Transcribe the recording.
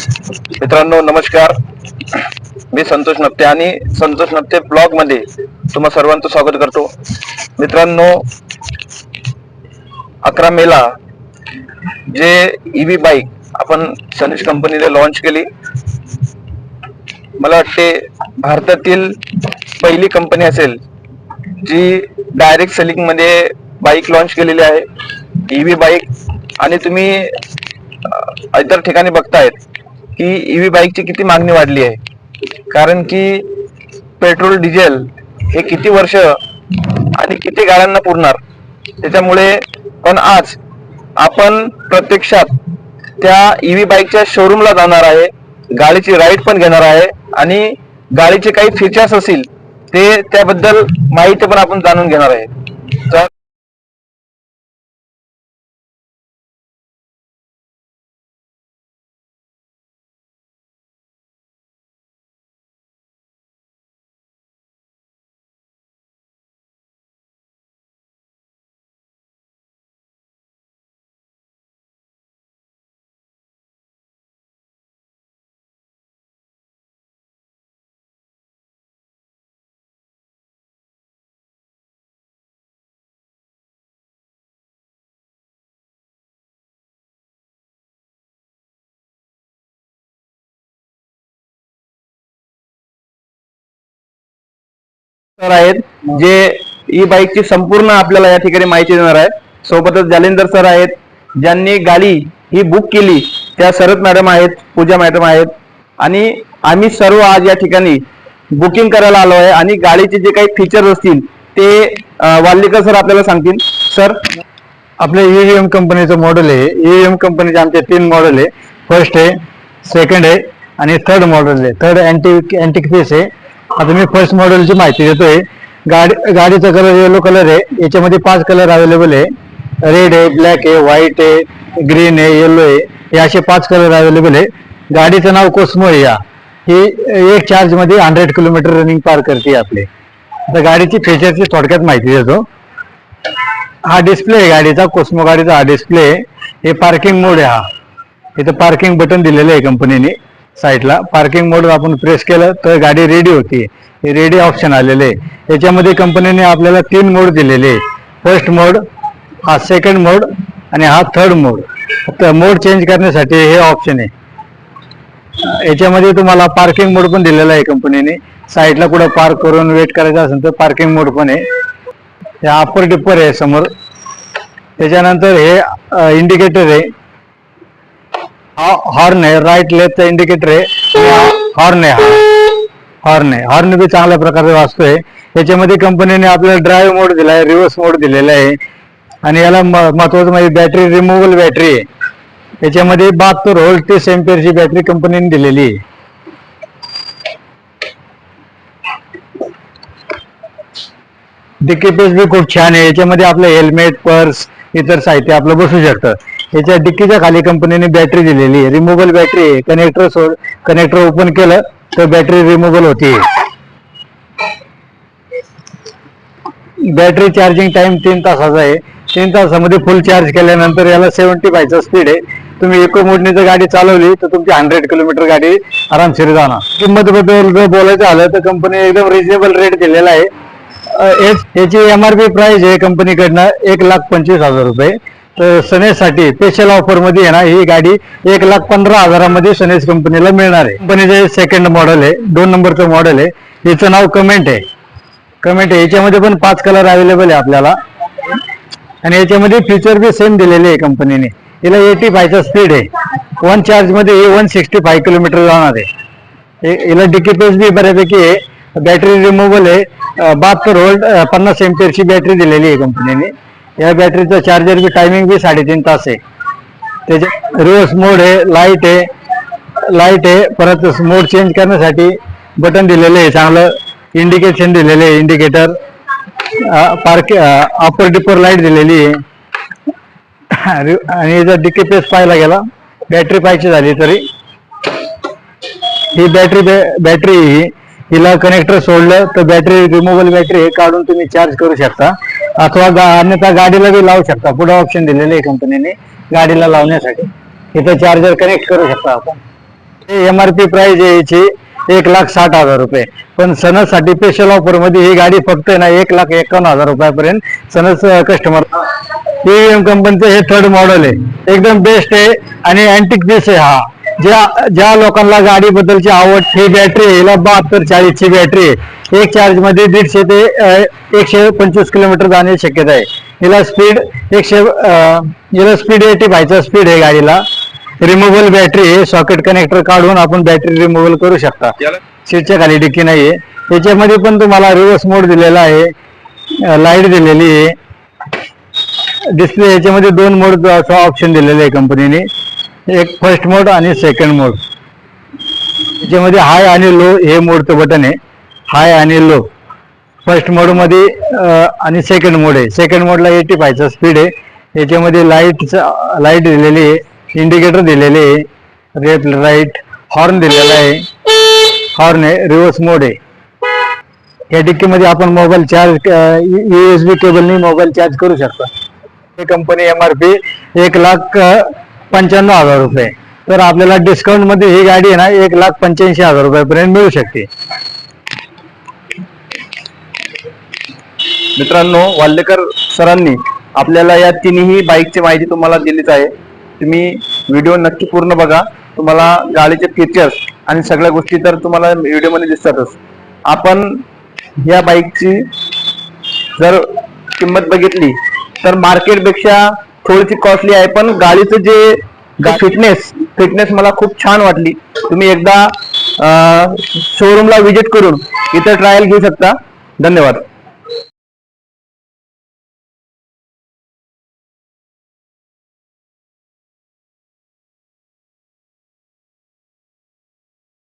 मित्रांनो नमस्कार. मी संतोष नप्ते आणि संतोष नप्ते ब्लॉग मध्ये तुम्हा सर्वांचं स्वागत करतो. मित्रांनो 11 मेला जे ईव्ही बाईक आपण सनीज कंपनीने लॉन्च केली. मला वाटते भारतातील पहिली कंपनी असेल जी डायरेक्ट सेलिंग मध्ये बाईक लॉन्च केलेली आहे ईव्ही बाईक. आणि तुम्ही इतर ठिकाणी बघतायत की ईव्ही बाईकची किती मागणी वाढली आहे, कारण की पेट्रोल डिझेल हे किती वर्ष आणि किती गाड्यांना पुरणार. त्याच्यामुळे पण आज आपण प्रत्यक्षात त्या ईव्ही बाईकच्या शोरूमला जाणार आहे, गाडीची राईड पण घेणार आहे आणि गाडीचे काही फीचर्स असतील ते त्याबद्दल माहिती पण आपण जाणून घेणार आहे. तर सर आहेत जे ई बाईकची संपूर्ण आपल्याला या ठिकाणी माहिती देणार आहे. सोबतच जालिंदर सर आहेत ज्यांनी गाडी ही बुक केली. त्या शरद मॅडम आहेत, पूजा मॅडम आहेत आणि आम्ही सर्व आज या ठिकाणी बुकिंग करायला आलो आहे. आणि गाडीचे जे काही फीचर्स असतील ते वाल्लीकर सर आपल्याला सांगतील. सर, आपले ईव्हीएम कंपनीचं मॉडेल आहे. ईव्हीएम कंपनीचे आमचे 3 मॉडेल आहे. फर्स्ट आहे, सेकंड आहे आणि थर्ड मॉडेल आहे. थर्ड अँटिक पीस आहे. आता मी फर्स्ट मॉडेलची माहिती देतोय. गाडीचा कलर येलो कलर आहे. याच्यामध्ये 5 कलर अवेलेबल आहे. रेड आहे, ब्लॅक आहे, व्हाईट आहे, ग्रीन आहे, येलो आहे. हे असे 5 कलर अवेलेबल आहे. गाडीचं नाव कोस्मो आहे. ही एक चार्ज मध्ये 100 किलोमीटर रनिंग पार करते आपले. आता गाडीची फीचरची थोडक्यात माहिती देतो. हा डिस्प्ले आहे गाडीचा, कोस्मो गाडीचा हा डिस्प्ले. हे पार्किंग मोड आहे. इथं पार्किंग बटन दिलेलं आहे कंपनीने साईडला. पार्किंग मोड आपण प्रेस केलं तर गाडी रेडी होती. हे रेडी ऑप्शन आलेले आहे. याच्यामध्ये कंपनीने आपल्याला 3 मोड दिलेले आहे. फर्स्ट मोड, हा सेकंड मोड आणि हा थर्ड मोड. फक्त मोड चेंज करण्यासाठी हे ऑप्शन आहे. याच्यामध्ये तुम्हाला पार्किंग मोड पण दिलेला आहे कंपनीने. साईडला कुठं पार्क करून वेट करायचं असेल तर पार्किंग मोड पण आहे. या अप्पर टिप्पर आहे समोर. त्याच्यानंतर हे इंडिकेटर आहे. हॉर्न आहे, राईट लेफ्टचा इंडिकेटर आहे. हॉर्न आहे, हॉर्न बी चांगल्या प्रकारे वाजतोय. याच्यामध्ये कंपनीने आपल्याला ड्राईव्ह मोड दिला आहे, रिव्हर्स मोड दिलेला आहे. आणि याला महत्वाचं म्हणजे बॅटरी रिमूव्हल बॅटरी आहे. याच्यामध्ये 72 व्होल्ट 30 एम्पियरची बॅटरी कंपनीने दिलेली आहे. डिक्की पेस बी खूप छान आहे. याच्यामध्ये आपलं हेल्मेट, पर्स, इतर साहित्य आपलं बसू शकतं. याच्या डिक्कीच्या खाली कंपनीने बॅटरी दिलेली आहे. रिमूव्हल बॅटरी आहे. कनेक्टर ओपन केलं तर बॅटरी रिमूव्हल होती. बॅटरी चार्जिंग टाइम 3 तासाचा आहे. 3 तासामध्ये फुल चार्ज केल्यानंतर याला 75चा स्पीड आहे. तुम्ही इको मोडने जर गाडी चालवली तर तुमची 100 किलोमीटर गाडी आरामशीर जाणार. किंमत बद्दल जर बोलायचं झालं तर कंपनी एकदम रिजनेबल रेट दिलेला आहे. याची MRP प्राइस आहे कंपनीकडनं 1,25,000 रुपये. तर सनेजसाठी स्पेशल ऑफर मध्ये आहे ना, ही गाडी 1,15,000 मध्ये सनेज कंपनीला मिळणार आहे. कंपनीचे सेकंड मॉडेल आहे, 2 नंबरचं मॉडेल आहे. याचं नाव कमेंट आहे. याच्यामध्ये पण 5 कलर अवेलेबल आहे आपल्याला. आणि याच्यामध्ये फीचर बी सेम दिलेले आहे कंपनीने. हिला 85चा स्पीड आहे. 1 चार्ज मध्ये 165 किलोमीटर जाणार आहे. हिला डिक्की पेस बी बऱ्यापैकी आहे. बॅटरी रिमूव्हल आहे. 72 व्होल्ट 50 एम्पियरची बॅटरी दिलेली आहे कंपनीने. या बॅटरीचा चार्जर बी टायमिंग बी 3.5 तास आहे. त्याच्या रिव्हर्स मोड आहे, लाईट आहे. परत मोड चेंज करण्यासाठी बटन दिलेले आहे. चांगलं इंडिकेशन दिलेले आहे, इंडिकेटर. अपर डिपर लाईट दिलेली आहे. आणि जर डिक्की पेस पाहायला गेला, बॅटरी पाहिजे झाली तरी ही बॅटरी हिला कनेक्टर सोडलं तर बॅटरी रिमूव्हल बॅटरी हे काढून तुम्ही चार्ज करू शकता. अथवा अन्यथा गाडीला बी लावू शकता. पुढे ऑप्शन दिलेले आहे कंपनीने गाडीला लावण्यासाठी. इथं चार्जर कनेक्ट करू शकता आपण. MRP प्राइस आहे याची 1,60,000 रुपये, पण सणासाठी स्पेशल ऑफर मध्ये ही गाडी फक्त ना 1,51,000 रुपयापर्यंत सणस कस्टमर. ईव्हीएम कंपनीचं हे थर्ड मॉडेल आहे, एकदम बेस्ट आहे आणि अँटिक पीस आहे हा. ज्या लोकांना गाडी बद्दलची आवड, ही बॅटरी आहे, हिला 7240 ची बॅटरी आहे. एक चार्ज मध्ये 150 ते 125 किलोमीटर जाण्याची शक्यता आहे. हिला स्पीड 85 चा स्पीड आहे गाडीला. रिमूव्हल बॅटरी आहे, सॉकेट कनेक्टर काढून आपण बॅटरी रिमूव्हल करू शकता. सीटच्या खाली डिक्की नाहीये. त्याच्यामध्ये पण तुम्हाला रिव्हर्स मोड दिलेला आहे, लाईट दिलेली आहे, डिस्प्ले. याच्यामध्ये 2 मोड ऑप्शन दिलेले आहे कंपनीने, एक फर्स्ट मोड आणि सेकंड मोड. याच्यामध्ये हाय आणि लो हे मोडचं बटन आहे, हाय आणि लो. फर्स्ट मोड मध्ये आणि सेकंड मोड आहे. सेकंड मोडला 85 चा स्पीड आहे. याच्यामध्ये लाईट दिलेली आहे, इंडिकेटर दिलेले आहे, लेफ्ट राईट, हॉर्न दिलेला आहे, हॉर्न आहे, रिव्हर्स मोड आहे. या डिक्कीमध्ये आपण मोबाईल चार्ज USB केबलने मोबाईल चार्ज करू शकता. ही कंपनी MRP 1,95,000 रुपये, तर आपल्याला डिस्काउंट मध्ये ही गाडी आहे ना 1,85,000 रुपयापर्यंत मिळू शकते. मित्रांनो, वाल्लेकर सरांनी आपल्याला या तिन्ही बाईकची माहिती तुम्हाला दिलीच आहे. तुम्ही व्हिडिओ नक्की पूर्ण बघा, तुम्हाला गाडीचे फीचर्स आणि सगळ्या गोष्टी तर तुम्हाला व्हिडिओमध्ये दिसतातच. आपण या बाईकची जर किंमत बघितली तर मार्केटपेक्षा थोडीशी कॉस्टली आहे, पण गाडीचं जे फिटनेस मला खूप छान वाटली. तुम्ही एकदा शोरूमला व्हिजिट करून इथं ट्रायल घेऊ शकता. धन्यवाद.